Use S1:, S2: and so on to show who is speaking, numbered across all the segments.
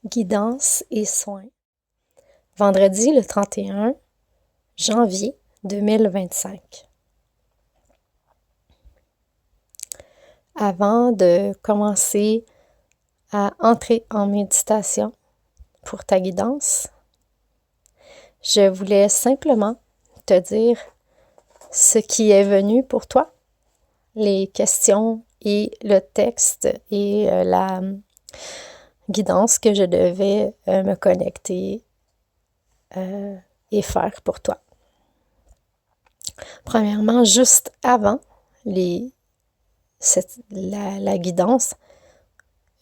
S1: Guidance et soins. Vendredi le 31 janvier 2025. Avant de commencer à entrer en méditation pour ta guidance, je voulais simplement te dire ce qui est venu pour toi, les questions et le texte et la guidance que je devais me connecter et faire pour toi. Premièrement, juste avant la guidance,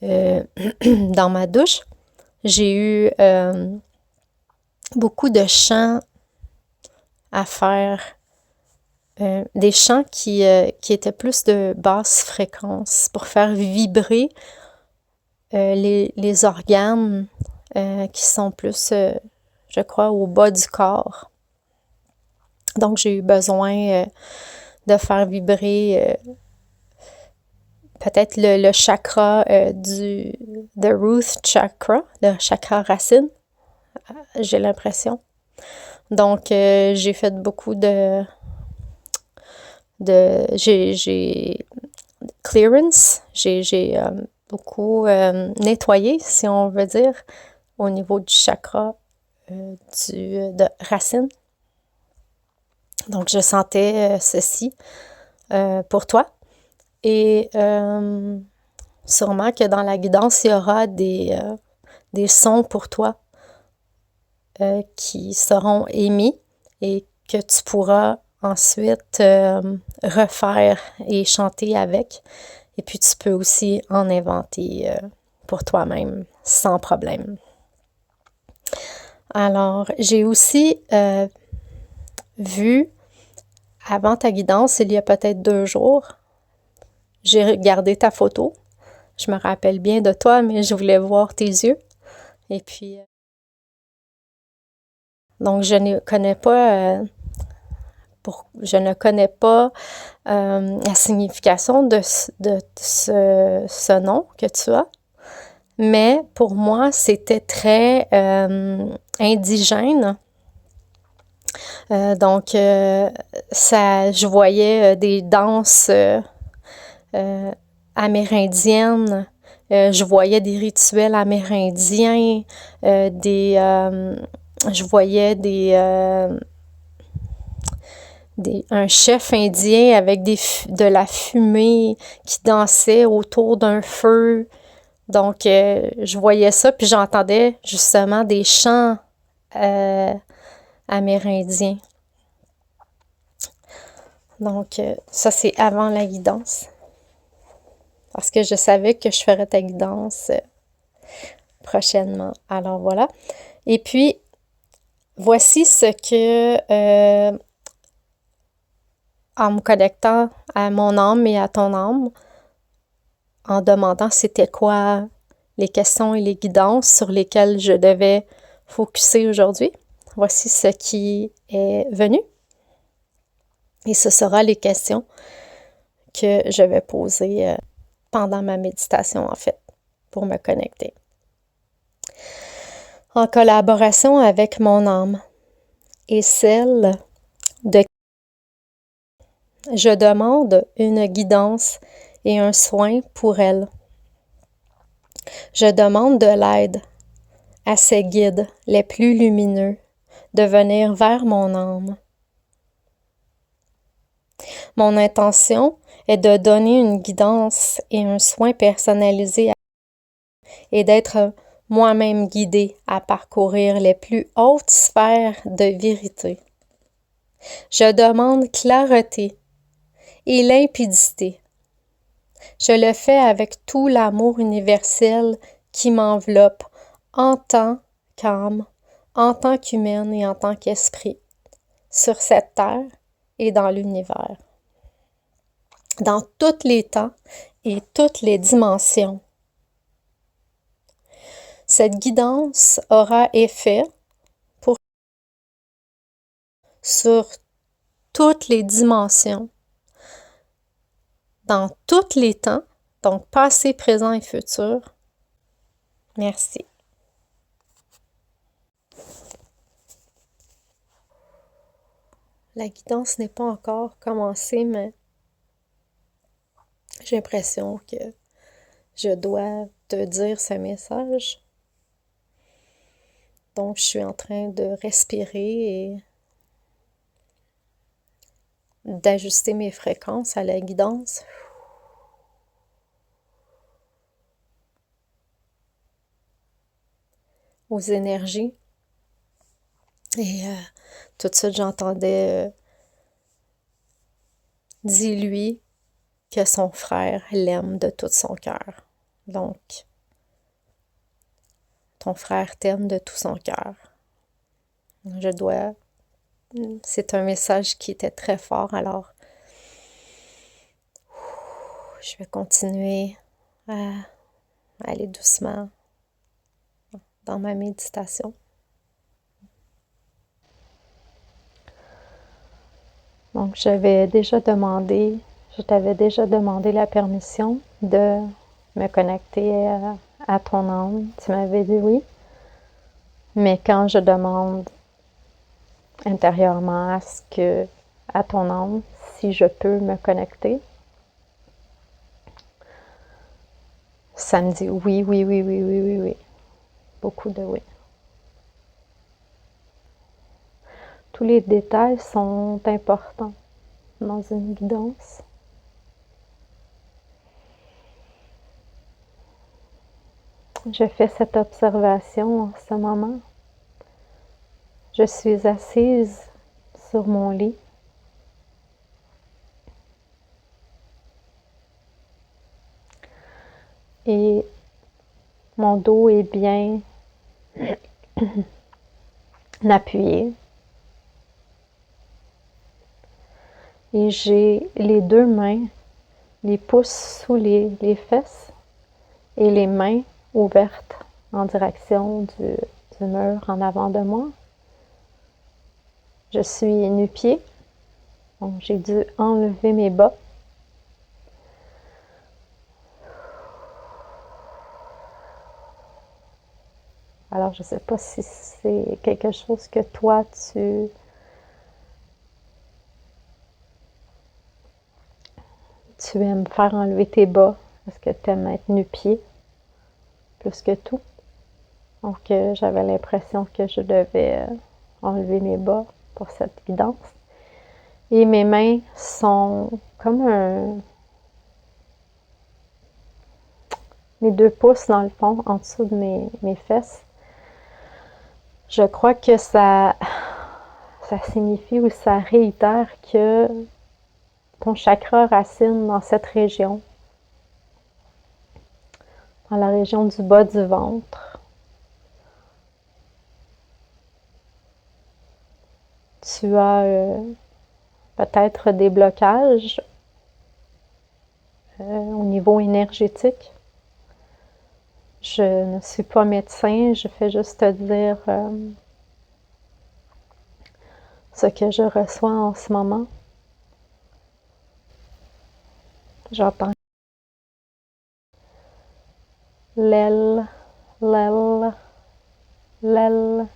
S1: dans ma douche, j'ai eu beaucoup de chants à faire, des chants qui étaient plus de basse fréquence pour faire vibrer les organes qui sont plus, je crois, au bas du corps. Donc, j'ai eu besoin de faire vibrer peut-être le chakra the root chakra, le chakra racine, j'ai l'impression. Donc, j'ai fait beaucoup j'ai clearance, j'ai beaucoup nettoyé, si on veut dire, au niveau du chakra de racine. Donc, je sentais ceci pour toi. Et sûrement que dans la guidance, il y aura des sons pour toi qui seront émis et que tu pourras ensuite refaire et chanter avec. Et puis, tu peux aussi en inventer pour toi-même sans problème. Alors, j'ai aussi vu, avant ta guidance, il y a peut-être 2 jours, j'ai regardé ta photo. Je me rappelle bien de toi, mais je voulais voir tes yeux. Et puis, donc, je ne connais pas la signification de ce nom que tu as. Mais pour moi, c'était très indigène. Donc, je voyais des danses amérindiennes, je voyais des rituels amérindiens, je voyais un chef indien avec de la fumée qui dansait autour d'un feu. Donc, je voyais ça, puis j'entendais justement des chants amérindiens. Donc, ça, c'est avant la guidance. Parce que je savais que je ferais ta guidance prochainement. Alors, voilà. Et puis, voici ce que, en me connectant à mon âme et à ton âme, en demandant c'était quoi les questions et les guidances sur lesquelles je devais focuser aujourd'hui, voici ce qui est venu. Et ce sera les questions que je vais poser pendant ma méditation, en fait, pour me connecter. En collaboration avec mon âme et celle de je demande une guidance et un soin pour elle. Je demande de l'aide à ces guides les plus lumineux de venir vers mon âme. Mon intention est de donner une guidance et un soin personnalisé et d'être moi-même guidée à parcourir les plus hautes sphères de vérité. Je demande clarté et limpidité. Je le fais avec tout l'amour universel qui m'enveloppe en tant qu'âme, en tant qu'humaine et en tant qu'esprit, sur cette terre et dans l'univers, dans tous les temps et toutes les dimensions. Cette guidance aura effet sur toutes les dimensions, dans tous les temps, donc passé, présent et futur. Merci. La guidance n'est pas encore commencée, mais j'ai l'impression que je dois te dire ce message. Donc, je suis en train de respirer et d'ajuster mes fréquences à la guidance. Aux énergies. Et tout de suite, j'entendais dis-lui que son frère l'aime de tout son cœur. Donc, ton frère t'aime de tout son cœur. Je dois... C'est un message qui était très fort, alors je vais continuer à aller doucement dans ma méditation. Donc, je t'avais déjà demandé la permission de me connecter à ton âme. Tu m'avais dit oui. Mais quand je demande intérieurement à ton âme, si je peux me connecter, ça me dit oui, oui, oui, oui, oui, oui, oui. Beaucoup de oui. Tous les détails sont importants dans une guidance. Je fais cette observation en ce moment. Je suis assise sur mon lit. Et mon dos est bien appuyé. Et j'ai les deux mains, les pouces sous les fesses et les mains ouvertes en direction du mur en avant de moi. Je suis nu-pied, donc j'ai dû enlever mes bas. Alors, je ne sais pas si c'est quelque chose que toi, tu aimes faire enlever tes bas. Est-ce que tu aimes être nu-pied plus que tout? Donc, j'avais l'impression que je devais enlever mes bas pour cette guidance. Et mes mains sont comme mes deux pouces dans le fond, en dessous de mes fesses. Je crois que ça signifie ou ça réitère que ton chakra racine dans cette région, dans la région du bas du ventre. Tu as peut-être des blocages au niveau énergétique. Je ne suis pas médecin, je fais juste te dire ce que je reçois en ce moment. J'entends l'aile, l'aile, l'aile,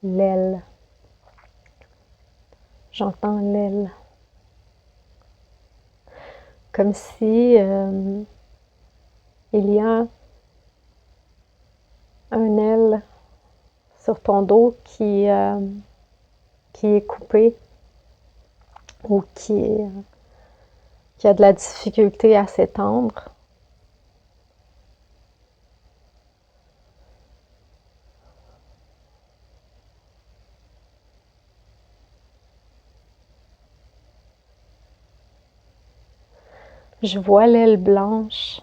S1: l'aile. J'entends l'aile. Comme si il y a un aile sur ton dos qui est coupé ou qui a de la difficulté à s'étendre. Je vois l'aile blanche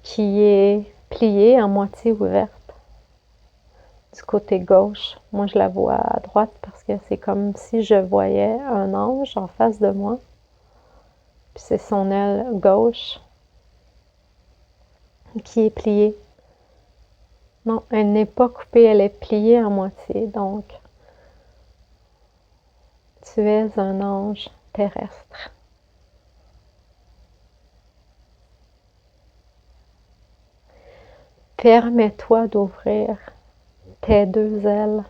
S1: qui est pliée à moitié ouverte du côté gauche. Moi, je la vois à droite parce que c'est comme si je voyais un ange en face de moi. Puis c'est son aile gauche qui est pliée. Non, elle n'est pas coupée, elle est pliée à moitié. Donc, tu es un ange terrestre. Permets-toi d'ouvrir tes deux ailes.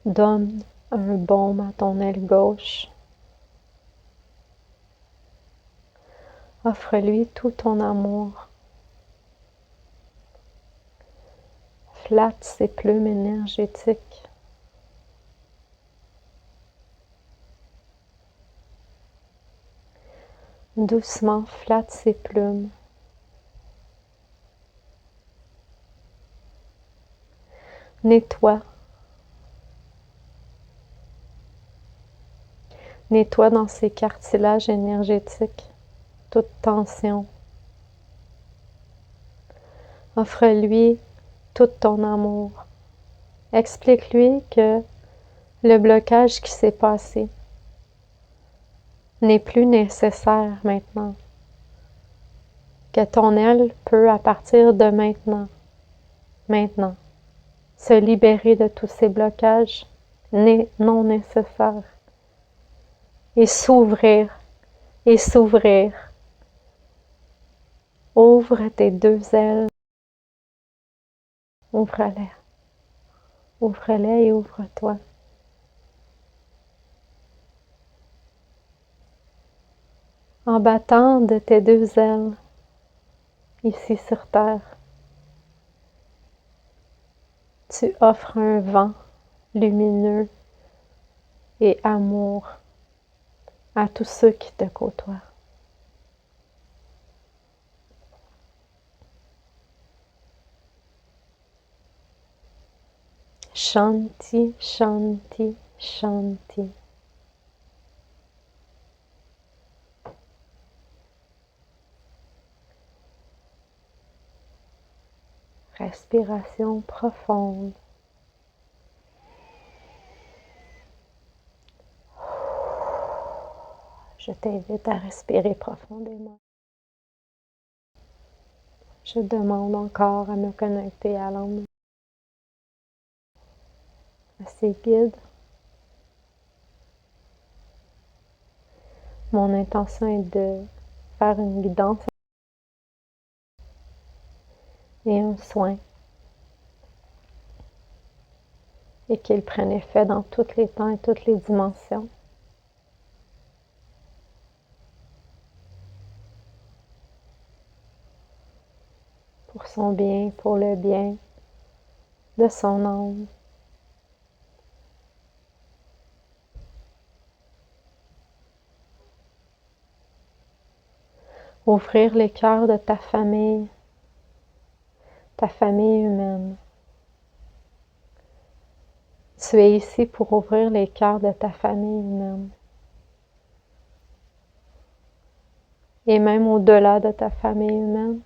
S1: Donne un baume à ton aile gauche. Offre-lui tout ton amour. Flatte ses plumes énergétiques. Doucement flatte ses plumes. Nettoie. Nettoie dans ses cartilages énergétiques toute tension. Offre-lui tout ton amour. Explique-lui que le blocage qui s'est passé n'est plus nécessaire maintenant. Que ton aile peut, à partir de maintenant, se libérer de tous ces blocages non nécessaires et s'ouvrir, et s'ouvrir. Ouvre tes deux ailes. Ouvre-les. Ouvre-les et ouvre-toi. En battant de tes deux ailes, ici sur terre, tu offres un vent lumineux et amour à tous ceux qui te côtoient. Shanti, Shanti, Shanti. Respiration profonde. Je t'invite à respirer profondément. Je demande encore à me connecter à l'âme, à ses guides. Mon intention est de faire une guidance et un soin et qu'il prenne effet dans tous les temps et toutes les dimensions. Pour son bien, pour le bien de son âme. Ouvrir les cœurs de ta famille humaine. Tu es ici pour ouvrir les cœurs de ta famille humaine. Et même au-delà de ta famille humaine,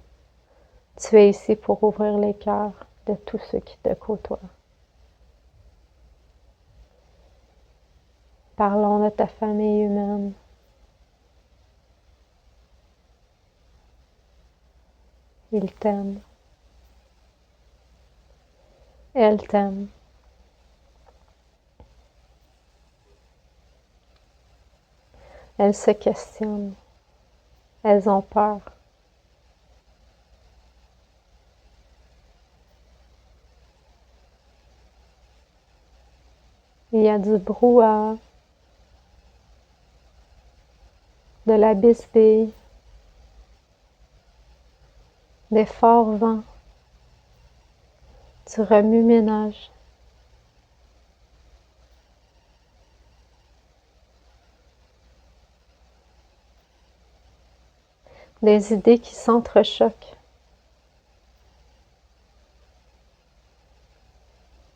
S1: tu es ici pour ouvrir les cœurs de tous ceux qui te côtoient. Parlons de ta famille humaine. Ils t'aiment. Elle t'aime. Elles se questionnent. Elles ont peur. Il y a du brouhaha, de la bisbille, des forts vents, du remue-ménage. Des idées qui s'entrechoquent.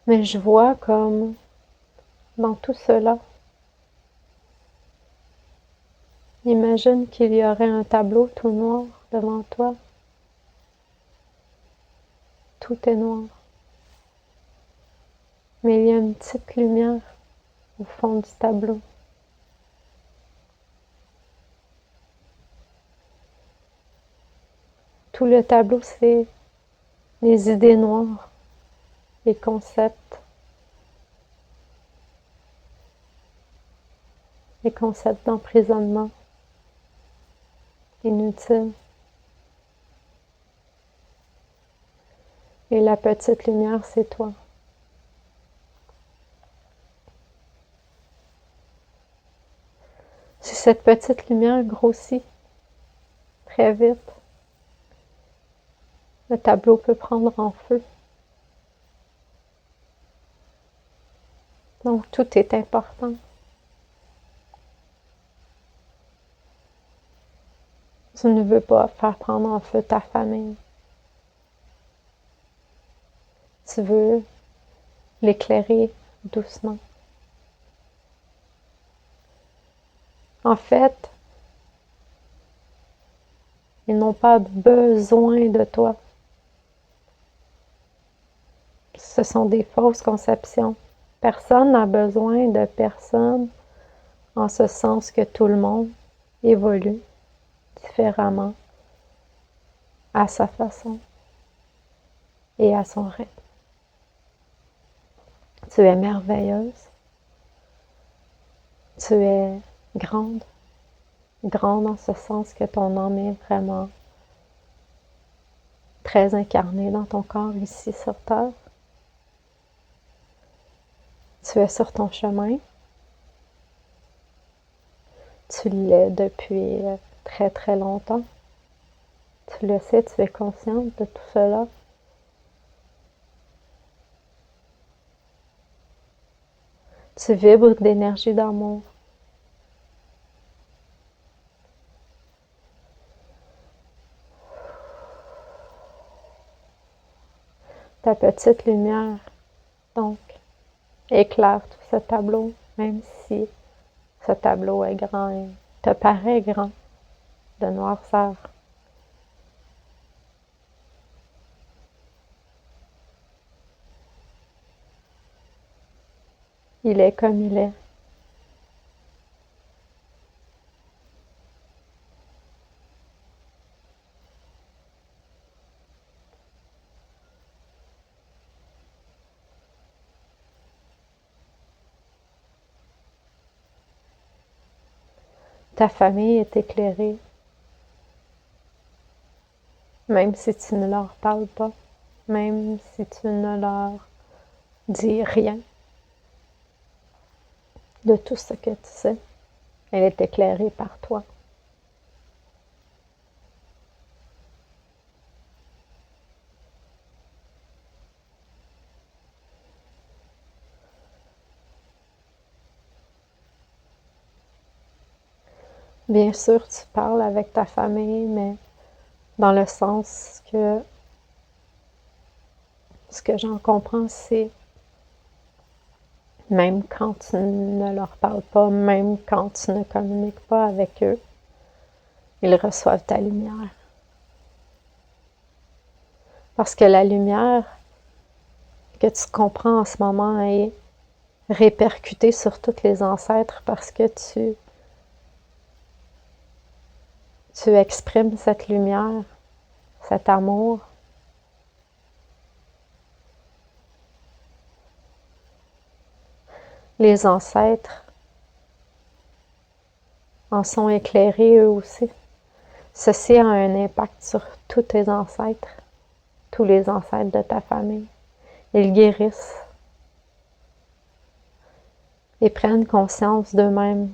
S1: Mais je vois comme dans tout cela, imagine qu'il y aurait un tableau tout noir devant toi. Tout est noir. Mais il y a une petite lumière au fond du tableau. Tout le tableau, c'est les idées noires, les concepts d'emprisonnement inutiles. Et la petite lumière, c'est toi. Si cette petite lumière grossit très vite, le tableau peut prendre en feu. Donc tout est important. Tu ne veux pas faire prendre en feu ta famille. Tu veux l'éclairer doucement. En fait, ils n'ont pas besoin de toi. Ce sont des fausses conceptions. Personne n'a besoin de personne en ce sens que tout le monde évolue différemment à sa façon et à son rythme. Tu es merveilleuse. Tu es grande. Grande en ce sens que ton âme est vraiment très incarnée dans ton corps ici sur Terre. Tu es sur ton chemin. Tu l'es depuis très très longtemps. Tu le sais, tu es consciente de tout cela. Tu vibres d'énergie d'amour. Ta petite lumière, donc, éclaire tout ce tableau, même si ce tableau est grand et te paraît grand de noirceur. Il est comme il est. Ta famille est éclairée, même si tu ne leur parles pas, même si tu ne leur dis rien de tout ce que tu sais. Elle est éclairée par toi. Bien sûr, tu parles avec ta famille, mais dans le sens que ce que j'en comprends, c'est même quand tu ne leur parles pas, même quand tu ne communiques pas avec eux, ils reçoivent ta lumière. Parce que la lumière que tu comprends en ce moment est répercutée sur tous les ancêtres parce que tu exprimes cette lumière, cet amour. Les ancêtres en sont éclairés eux aussi. Ceci a un impact sur tous tes ancêtres, tous les ancêtres de ta famille. Ils guérissent et prennent conscience d'eux-mêmes,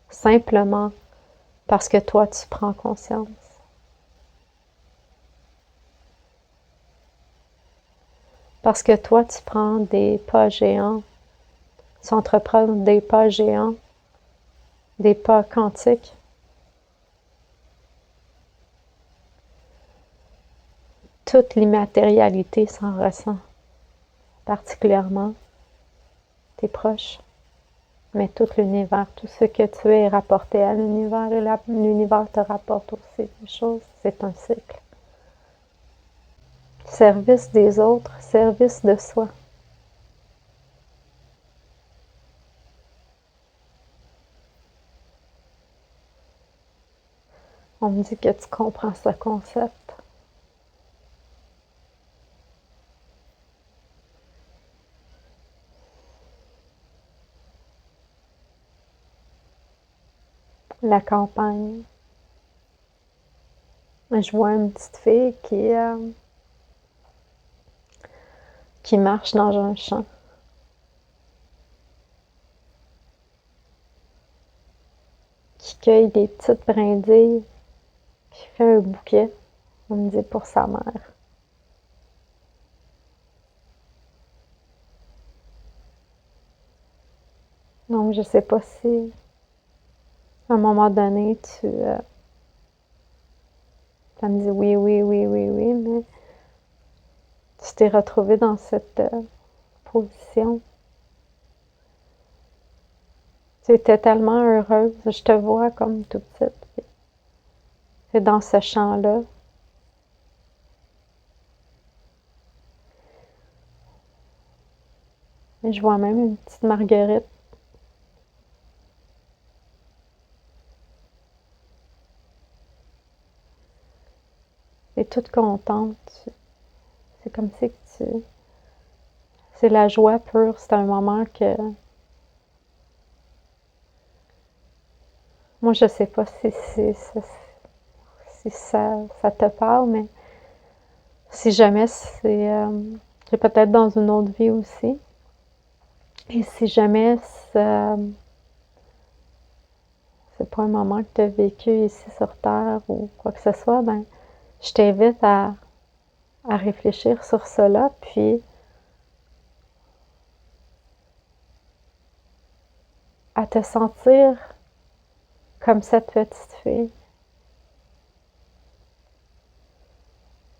S1: simplement parce que toi, tu prends conscience. Parce que toi, tu prends des pas géants, tu entreprends des pas géants, des pas quantiques. Toute l'immatérialité s'en ressent, particulièrement tes proches, mais tout l'univers, tout ce que tu es rapporté à l'univers, l'univers te rapporte aussi des choses, c'est un cycle. Service des autres, service de soi. On me dit que tu comprends ce concept. La campagne. Je vois une petite fille qui marche dans un champ. Qui cueille des petites brindilles, qui fait un bouquet, on me dit, pour sa mère. Donc, je sais pas si, à un moment donné, ça me dit oui, oui, oui, oui, oui, mais tu t'es retrouvée dans cette position. Tu étais tellement heureuse, je te vois comme toute petite. C'est dans ce champ-là. Et je vois même une petite marguerite. Et toute contente. C'est comme si tu... C'est la joie pure. C'est un moment que... Moi, je sais pas si ça te parle, mais si jamais c'est peut-être dans une autre vie aussi. Et si jamais c'est pas un moment que tu as vécu ici sur Terre ou quoi que ce soit, ben, je t'invite à réfléchir sur cela, puis à te sentir comme cette petite fille.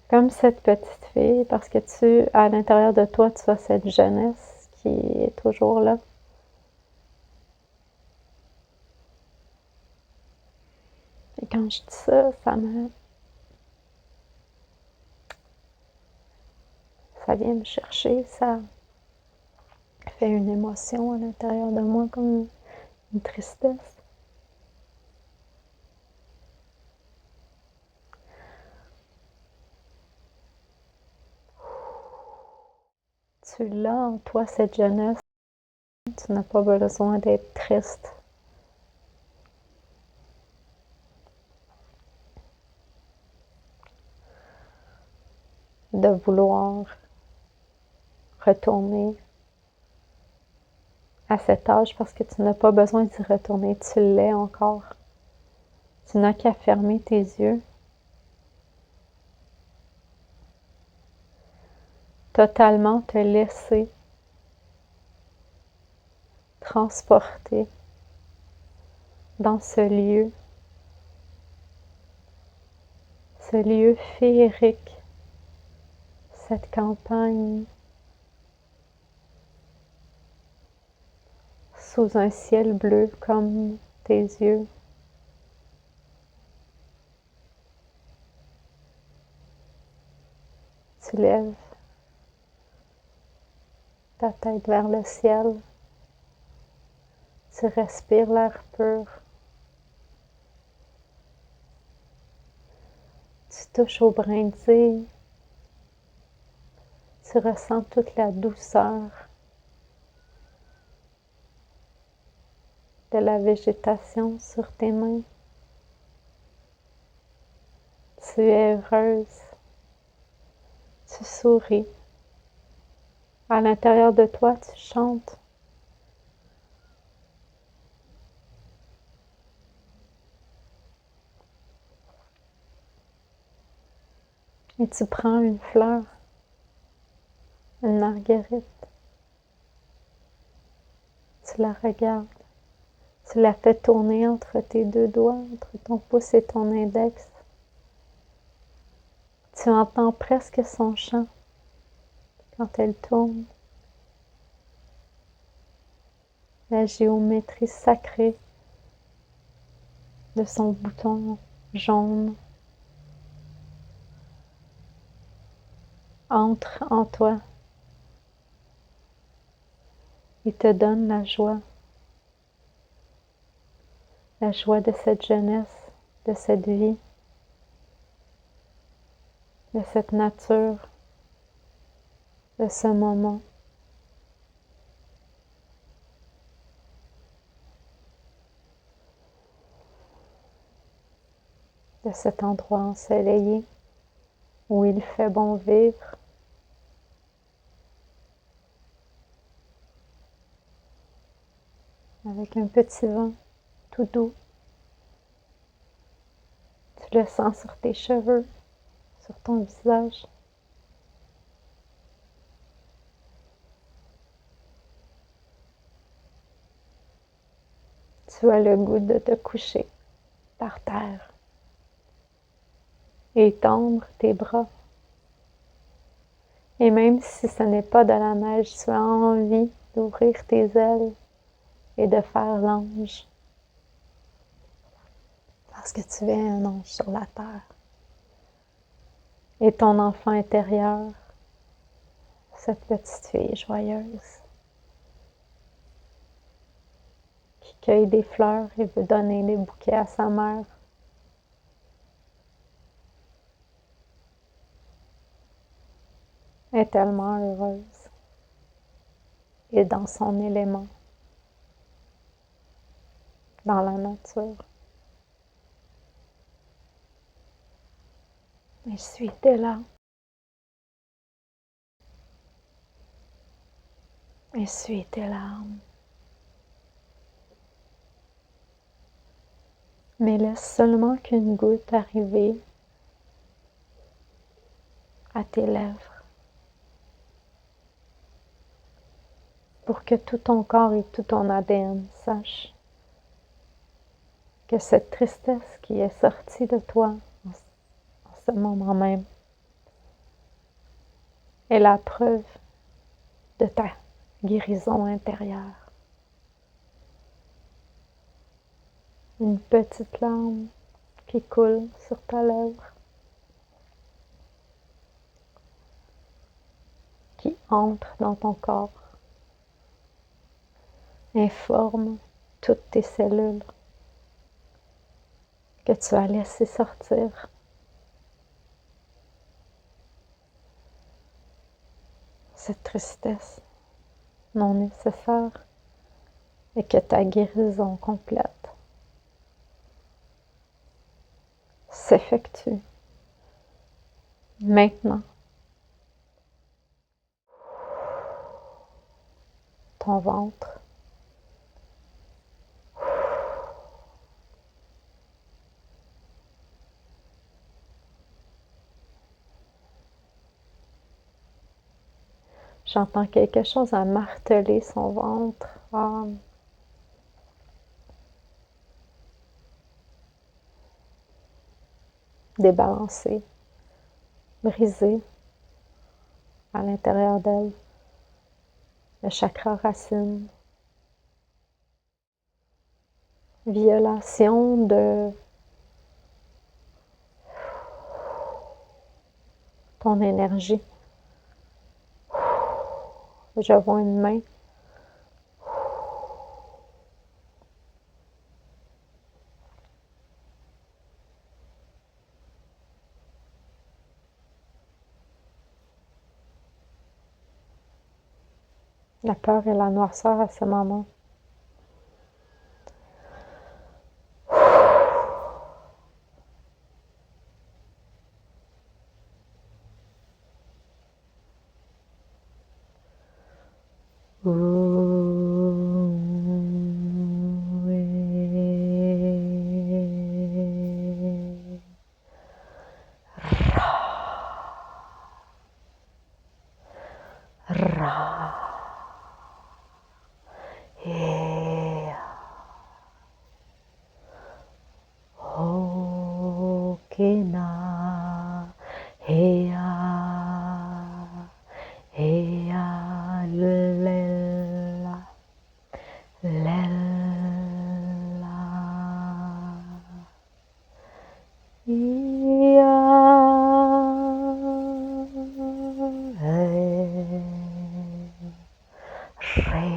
S1: Comme cette petite fille, parce que à l'intérieur de toi, tu as cette jeunesse qui est toujours là. Et quand je dis ça, ça vient me chercher, ça fait une émotion à l'intérieur de moi, comme une tristesse. Tu l'as en toi, cette jeunesse. Tu n'as pas besoin d'être triste. De vouloir retourner à cet âge parce que tu n'as pas besoin d'y retourner. Tu l'es encore. Tu n'as qu'à fermer tes yeux. Totalement te laisser transporter dans ce lieu féerique, cette campagne, sous un ciel bleu comme tes yeux. Tu lèves ta tête vers le ciel. Tu respires l'air pur. Tu touches aux brindilles. Tu ressens toute la douceur. de la végétation sur tes mains. Tu es heureuse. Tu souris. À l'intérieur de toi, tu chantes. Et tu prends une fleur, une marguerite. Tu la regardes. Tu la fais tourner entre tes deux doigts, entre ton pouce et ton index. Tu entends presque son chant quand elle tourne. La géométrie sacrée de son bouton jaune entre en toi et te donne la joie de cette jeunesse, de cette vie, de cette nature, de ce moment. De cet endroit ensoleillé où il fait bon vivre. Avec un petit vent tout doux. Tu le sens sur tes cheveux, sur ton visage. Tu as le goût de te coucher par terre et tendre tes bras. Et même si ce n'est pas de la neige, tu as envie d'ouvrir tes ailes et de faire l'ange. Parce que tu es un ange sur la terre. Et ton enfant intérieur, cette petite fille joyeuse, qui cueille des fleurs et veut donner des bouquets à sa mère. Est tellement heureuse et dans son élément, dans la nature. Essuie tes larmes. Essuie tes larmes. Mais laisse seulement qu'une goutte arriver à tes lèvres pour que tout ton corps et tout ton ADN sachent que cette tristesse qui est sortie de toi en ce moment même est la preuve de ta guérison intérieure. Une petite larme qui coule sur ta lèvre, qui entre dans ton corps, informe toutes tes cellules que tu as laissé sortir. Cette tristesse non nécessaire et que ta guérison complète s'effectue maintenant. Ton ventre, j'entends quelque chose à marteler son ventre. Débalancé, brisé à l'intérieur d'elle, le chakra racine. Violation de ton énergie. Je vois une main la peur et la noirceur à ce moment. Kena hea hea lela lela ia rea.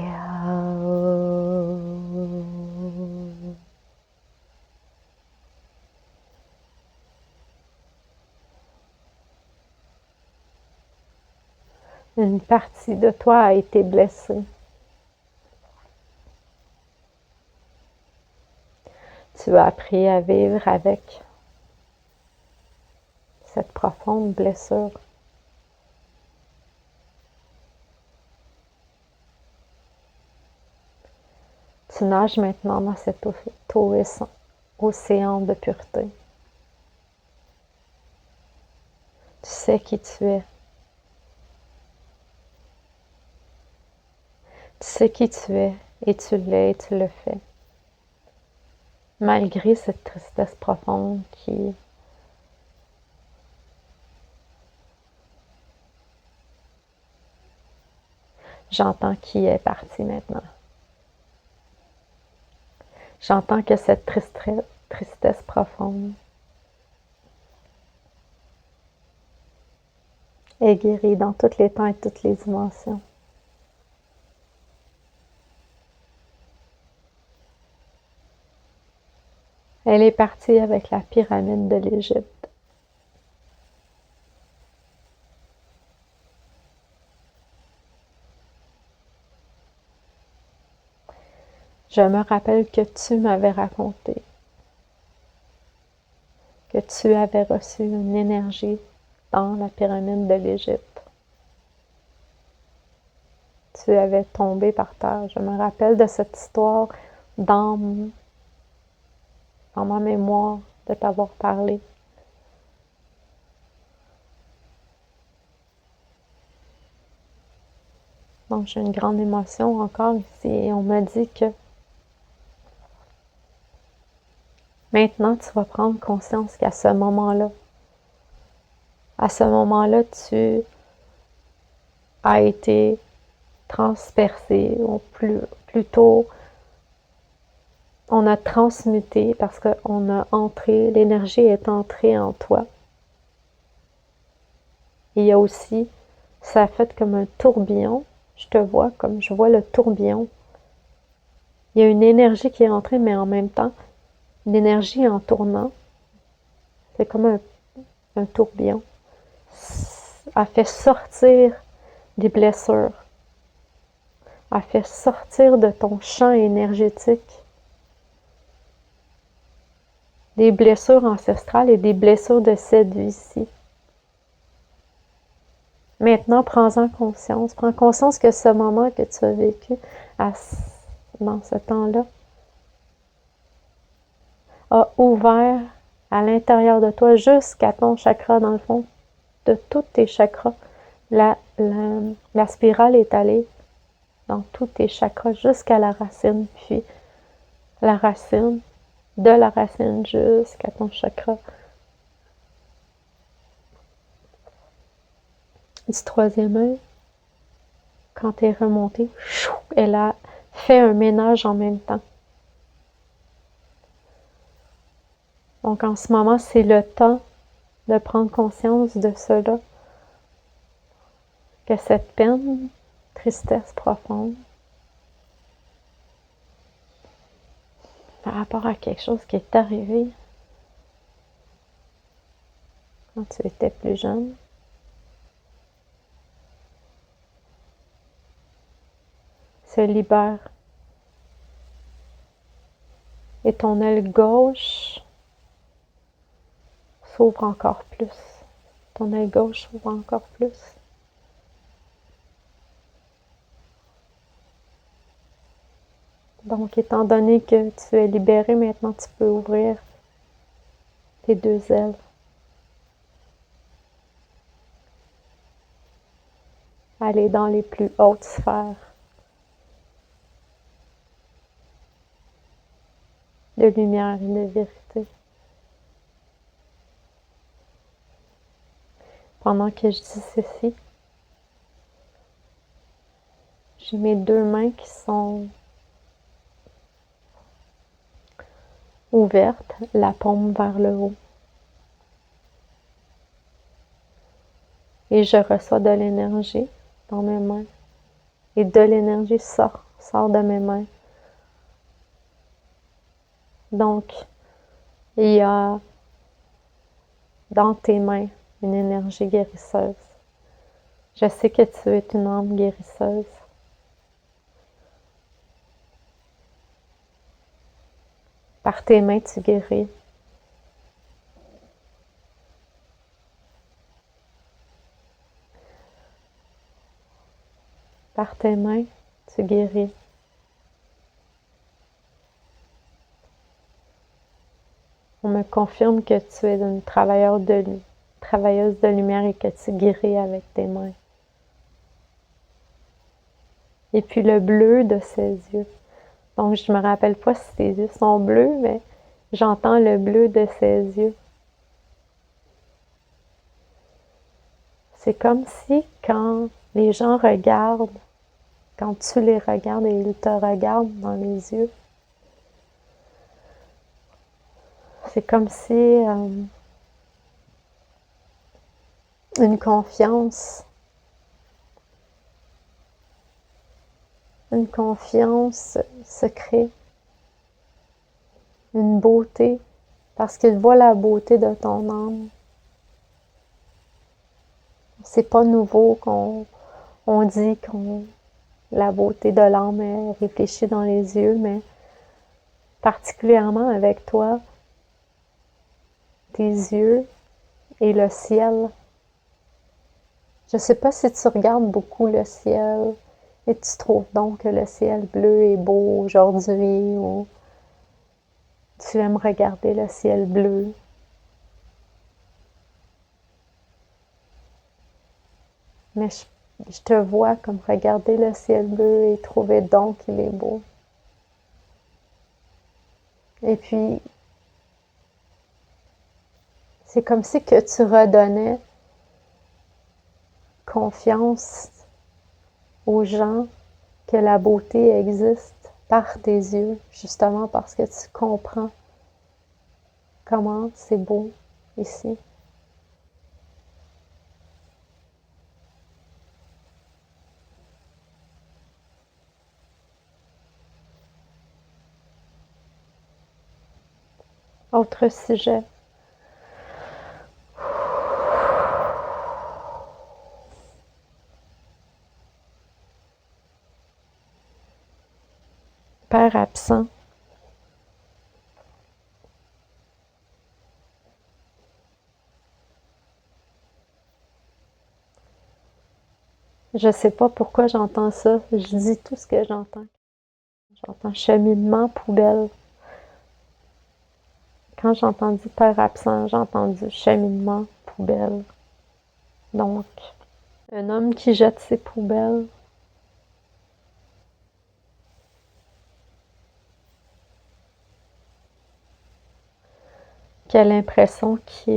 S1: Une partie de toi a été blessée. Tu as appris à vivre avec cette profonde blessure. Tu nages maintenant dans cet océan de pureté. Tu sais qui tu es. Tu sais qui tu es et tu l'es et tu le fais. Malgré cette tristesse profonde qui j'entends qui est parti maintenant. J'entends que cette tristesse profonde est guérie dans tous les temps et toutes les dimensions. Elle est partie avec la pyramide de l'Égypte. Je me rappelle que tu m'avais raconté que tu avais reçu une énergie dans la pyramide de l'Égypte. Tu avais tombé par terre. Je me rappelle de cette histoire dans ma mémoire de t'avoir parlé. Donc j'ai une grande émotion encore ici et on m'a dit que maintenant tu vas prendre conscience qu'à ce moment-là, tu as été transpercé, ou plutôt on a transmuté parce qu'on a entré, l'énergie est entrée en toi. Il y a aussi, ça a fait comme un tourbillon, je te vois comme je vois le tourbillon. Il y a une énergie qui est entrée, mais en même temps, l'énergie en tournant, c'est comme un tourbillon, a fait sortir des blessures, a fait sortir de ton champ énergétique des blessures ancestrales et des blessures de cette vie-ci. Maintenant, prends-en conscience. Prends conscience que ce moment que tu as vécu dans ce temps-là a ouvert à l'intérieur de toi jusqu'à ton chakra, dans le fond, de tous tes chakras. La spirale est allée dans tous tes chakras jusqu'à la racine, puis la racine, de la racine jusqu'à ton chakra du troisième œil. Quand tu es remontée, elle a fait un ménage en même temps. Donc en ce moment, c'est le temps de prendre conscience de cela, que cette peine, tristesse profonde, par rapport à quelque chose qui est arrivé quand tu étais plus jeune, se libère. Et ton aile gauche s'ouvre encore plus. Ton aile gauche s'ouvre encore plus. Donc, étant donné que tu es libéré, maintenant tu peux ouvrir tes deux ailes. Aller dans les plus hautes sphères de lumière et de vérité. Pendant que je dis ceci, j'ai mes deux mains qui sont ouvertes, la paume vers le haut. Et je reçois de l'énergie dans mes mains. Et de l'énergie sort de mes mains. Donc, il y a dans tes mains une énergie guérisseuse. Je sais que tu es une âme guérisseuse. Par tes mains, tu guéris. Par tes mains, tu guéris. On me confirme que tu es une travailleuse de lumière et que tu guéris avec tes mains. Et puis le bleu de ses yeux. Donc, je ne me rappelle pas si tes yeux sont bleus, mais j'entends le bleu de ses yeux. C'est comme si quand les gens regardent, quand tu les regardes et ils te regardent dans les yeux, c'est comme si une confiance se crée, une beauté, parce qu'ils voient la beauté de ton âme. C'est pas nouveau qu'on dit que la beauté de l'âme est réfléchie dans les yeux, mais particulièrement avec toi, tes yeux et le ciel. Je ne sais pas si tu regardes beaucoup le ciel et tu trouves donc que le ciel bleu est beau aujourd'hui ou tu aimes regarder le ciel bleu. Mais je te vois comme regarder le ciel bleu et trouver donc qu'il est beau. Et puis, c'est comme si que tu redonnais confiance aux gens que la beauté existe par tes yeux, justement parce que tu comprends comment c'est beau ici. Autre sujet. Père absent. Je sais pas pourquoi j'entends ça. Je dis tout ce que j'entends. J'entends cheminement, poubelle. Quand j'ai entendu père absent, j'ai entendu cheminement, poubelle. Donc, un homme qui jette ses poubelles. Qui a l'impression qui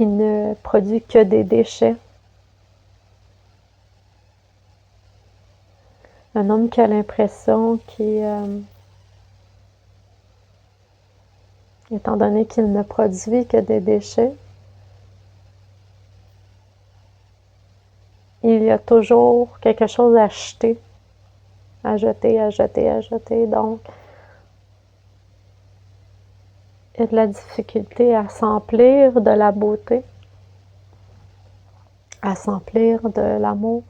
S1: ne produit que des déchets. Un homme qui a l'impression étant donné qu'il ne produit que des déchets, il y a toujours quelque chose à jeter, à jeter, à jeter, à jeter. Donc, il y a de la difficulté à s'emplir de la beauté, à s'emplir de l'amour,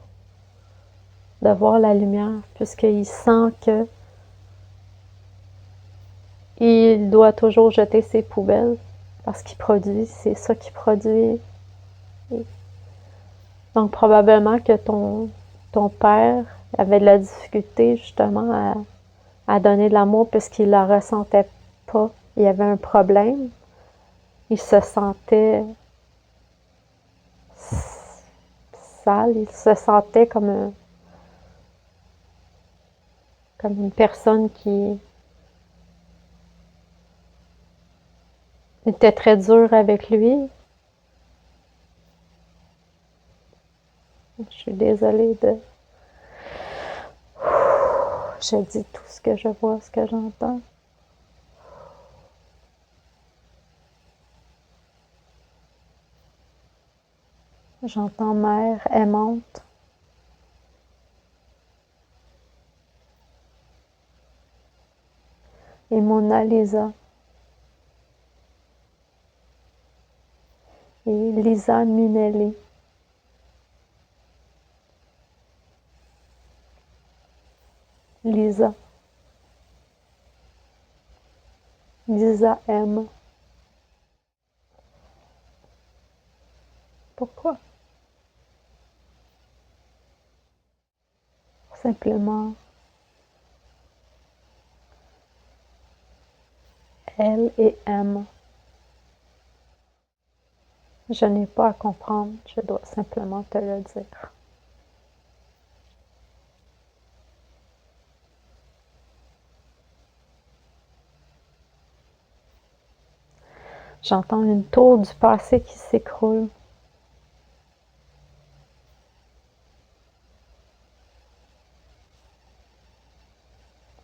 S1: de voir la lumière, puisqu'il sent que il doit toujours jeter ses poubelles, parce qu'il produit, c'est ça qu'il produit Et donc, probablement que ton père avait de la difficulté justement à donner de l'amour puisqu'il ne la ressentait pas. Il y avait un problème. Il se sentait sale, il se sentait comme une personne qui était très dure avec lui. Je suis désolée de... Je dis tout ce que je vois, ce que j'entends. J'entends mère aimante. Et Mona Lisa. Et Lisa Minnelli. Lisa. Lisa aime. Pourquoi? Simplement, elle et aime. Je n'ai pas à comprendre, je dois simplement te le dire. J'entends une tour du passé qui s'écroule.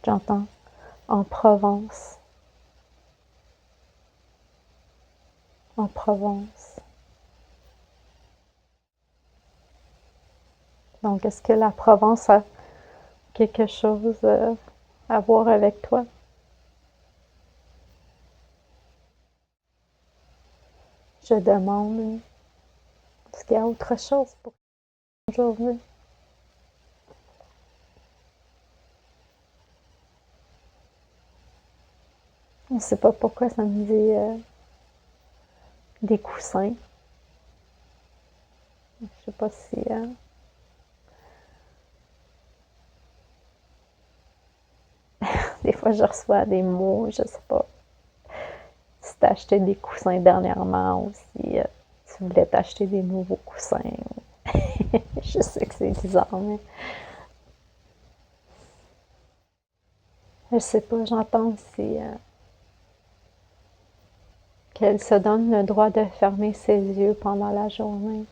S1: J'entends en Provence. En Provence. Donc, est-ce que la Provence a quelque chose à voir avec toi? Je demande, est-ce qu'il y a autre chose pour aujourd'hui? Je ne sais pas pourquoi ça me dit des coussins. Je ne sais pas si... des fois, je reçois des mots, je ne sais pas si tu as acheté des coussins dernièrement ou si tu voulais t'acheter des nouveaux coussins. Je sais que c'est bizarre, mais... Je sais pas, j'entends aussi qu'elle se donne le droit de fermer ses yeux pendant la journée.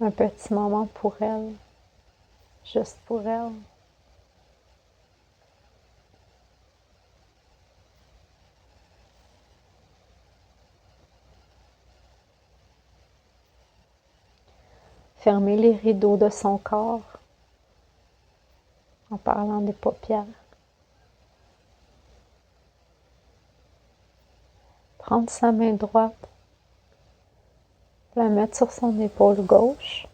S1: Un petit moment pour elle, juste pour elle. Fermer les rideaux de son corps en parlant des paupières. Prendre sa main droite, la mettre sur son épaule gauche,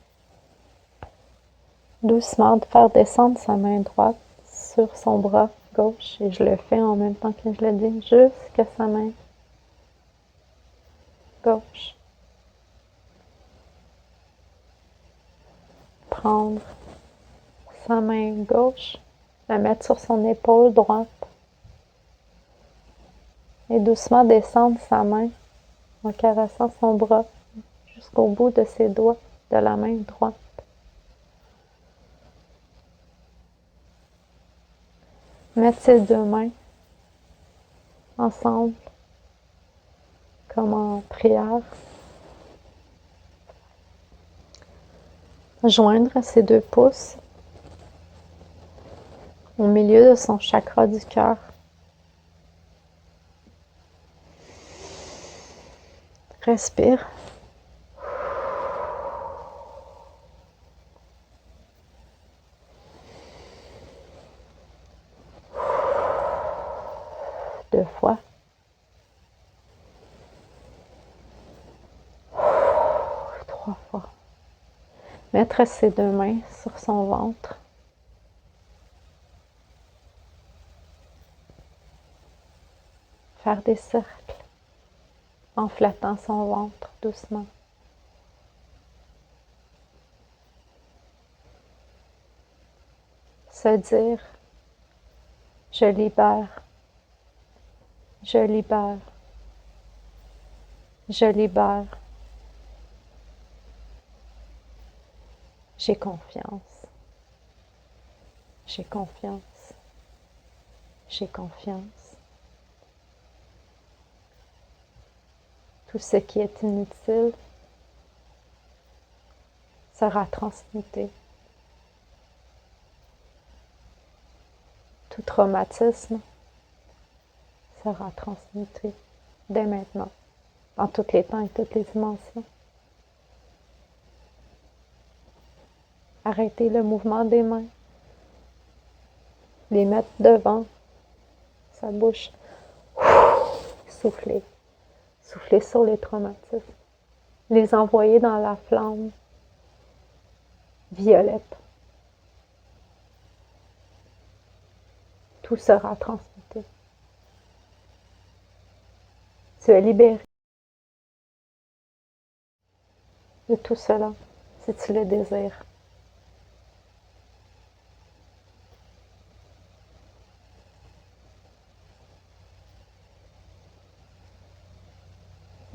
S1: doucement faire descendre sa main droite sur son bras gauche, et je le fais en même temps que je le dis, jusqu'à sa main gauche. Prendre sa main gauche, la mettre sur son épaule droite et doucement descendre sa main en caressant son bras jusqu'au bout de ses doigts de la main droite. Mettre ses deux mains ensemble comme en prière. Joindre ses deux pouces au milieu de son chakra du cœur. Respire. Deux fois. Trois fois. Mettre ses deux mains sur son ventre. Faire des cercles en flattant son ventre doucement. Se dire, je libère, je libère, je libère. J'ai confiance, j'ai confiance, j'ai confiance. Tout ce qui est inutile sera transmuté. Tout traumatisme sera transmuté dès maintenant, en tous les temps et toutes les dimensions. Arrêtez le mouvement des mains. Les mettre devant sa bouche. Souffler. Souffler sur les traumatismes. Les envoyer dans la flamme violette. Tout sera transmuté. Tu es libéré de tout cela, si tu le désires.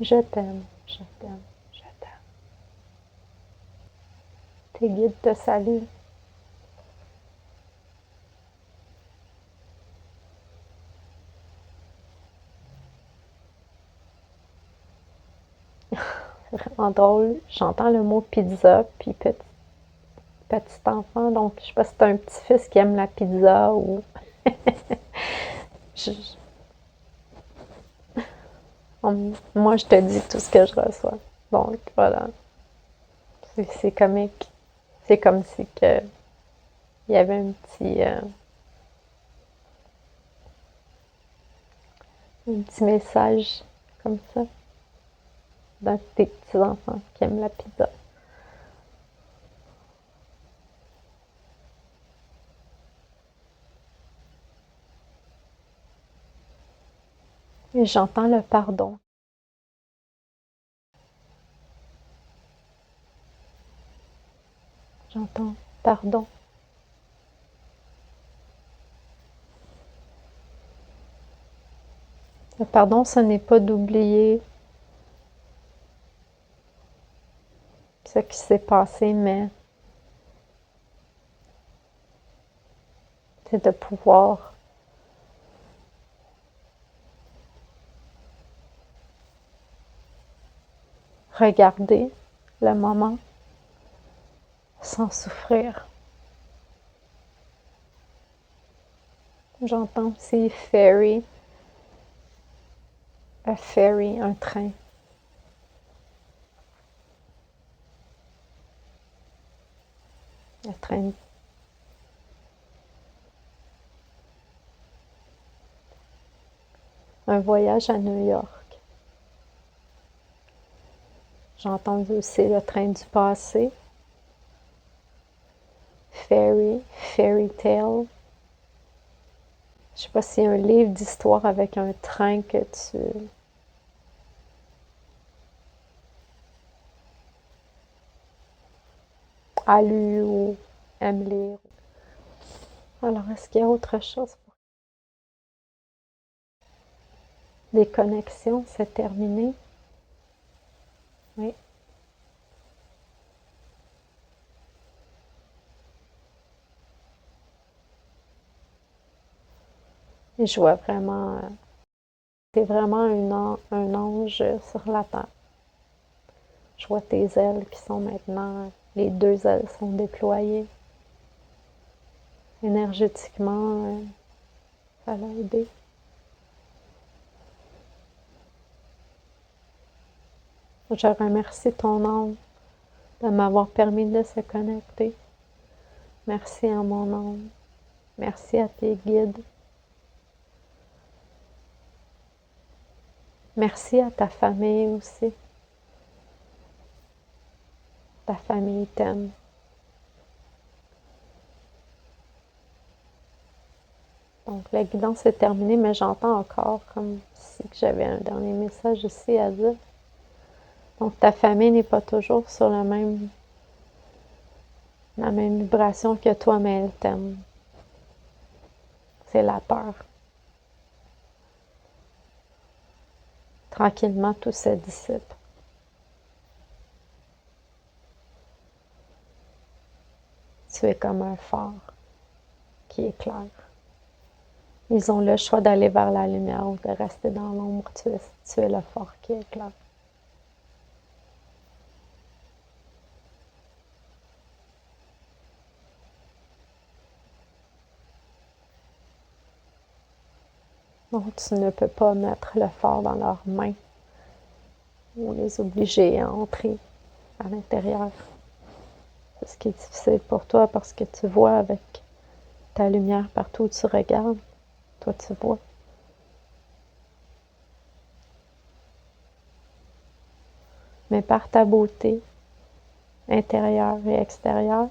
S1: Je t'aime, je t'aime, je t'aime. Tes guides te saluent. C'est vraiment drôle. J'entends le mot pizza, puis petit enfant, donc je sais pas si c'est un petit-fils qui aime la pizza ou... je, moi, je te dis tout ce que je reçois. Donc, voilà. C'est comique. C'est comme si que il y avait un petit message comme ça dans tes petits-enfants qui aiment la pizza. Et j'entends le pardon. J'entends pardon. Le pardon, ce n'est pas d'oublier ce qui s'est passé, mais c'est de pouvoir regarder le moment sans souffrir. J'entends aussi ferry, un ferry, un train. Le train. Un voyage à New York. J'ai entendu aussi le train du passé. Fairy, fairy tale. Je sais pas s'il y a un livre d'histoire avec un train que tu as lu ou aimes lire. Alors, est-ce qu'il y a autre chose pour les connexions? C'est terminé. Oui. Et je vois vraiment, t'es vraiment un ange sur la terre. Je vois tes ailes qui sont maintenant, les deux ailes sont déployées. Énergétiquement, ça l'a aidé. Je remercie ton âme de m'avoir permis de se connecter. Merci à mon âme. Merci à tes guides. Merci à ta famille aussi. Ta famille t'aime. Donc, la guidance est terminée, mais j'entends encore comme si j'avais un dernier message ici à dire. Donc, ta famille n'est pas toujours sur la même vibration que toi, mais elle t'aime. C'est la peur. Tranquillement, tout se dissipe. Tu es comme un phare qui éclaire. Ils ont le choix d'aller vers la lumière ou de rester dans l'ombre. Tu es le phare qui éclaire. Donc, tu ne peux pas mettre le phare dans leurs mains ou les obliger à entrer à l'intérieur. C'est ce qui est difficile pour toi parce que tu vois avec ta lumière partout où tu regardes. Toi, tu vois. Mais par ta beauté intérieure et extérieure,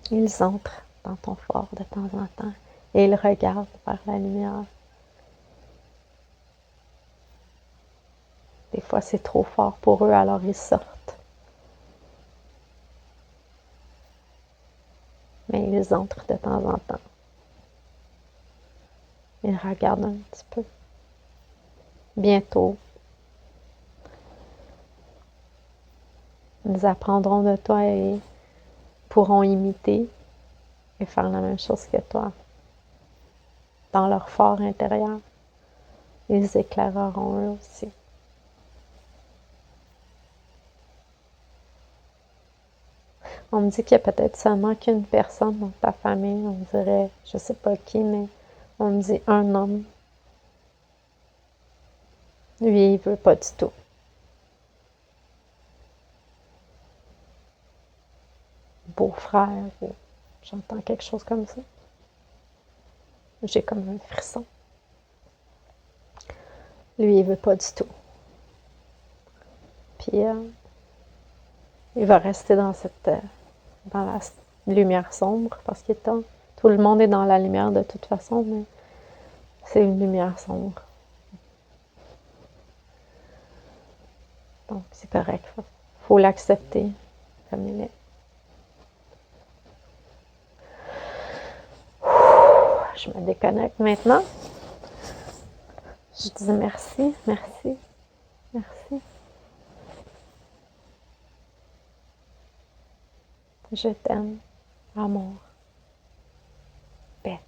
S1: ils entrent dans ton phare de temps en temps et ils regardent vers la lumière. Des fois, c'est trop fort pour eux, alors ils sortent. Mais ils entrent de temps en temps. Ils regardent un petit peu. Bientôt, ils apprendront de toi et pourront imiter et faire la même chose que toi. Dans leur phare intérieur, ils éclaireront eux aussi. On me dit qu'il y a peut-être seulement qu'une personne dans ta famille, on dirait, je sais pas qui, mais on me dit un homme. Lui, il veut pas du tout. Beau-frère, ou j'entends quelque chose comme ça. J'ai comme un frisson. Lui, il veut pas du tout. Puis, il va rester dans dans la lumière sombre parce qu'il est temps. Tout le monde est dans la lumière de toute façon, mais c'est une lumière sombre. Donc, c'est correct. Faut l'accepter comme il est. Je me déconnecte maintenant. Je dis merci, merci, merci. Je t'aime, amour, paix.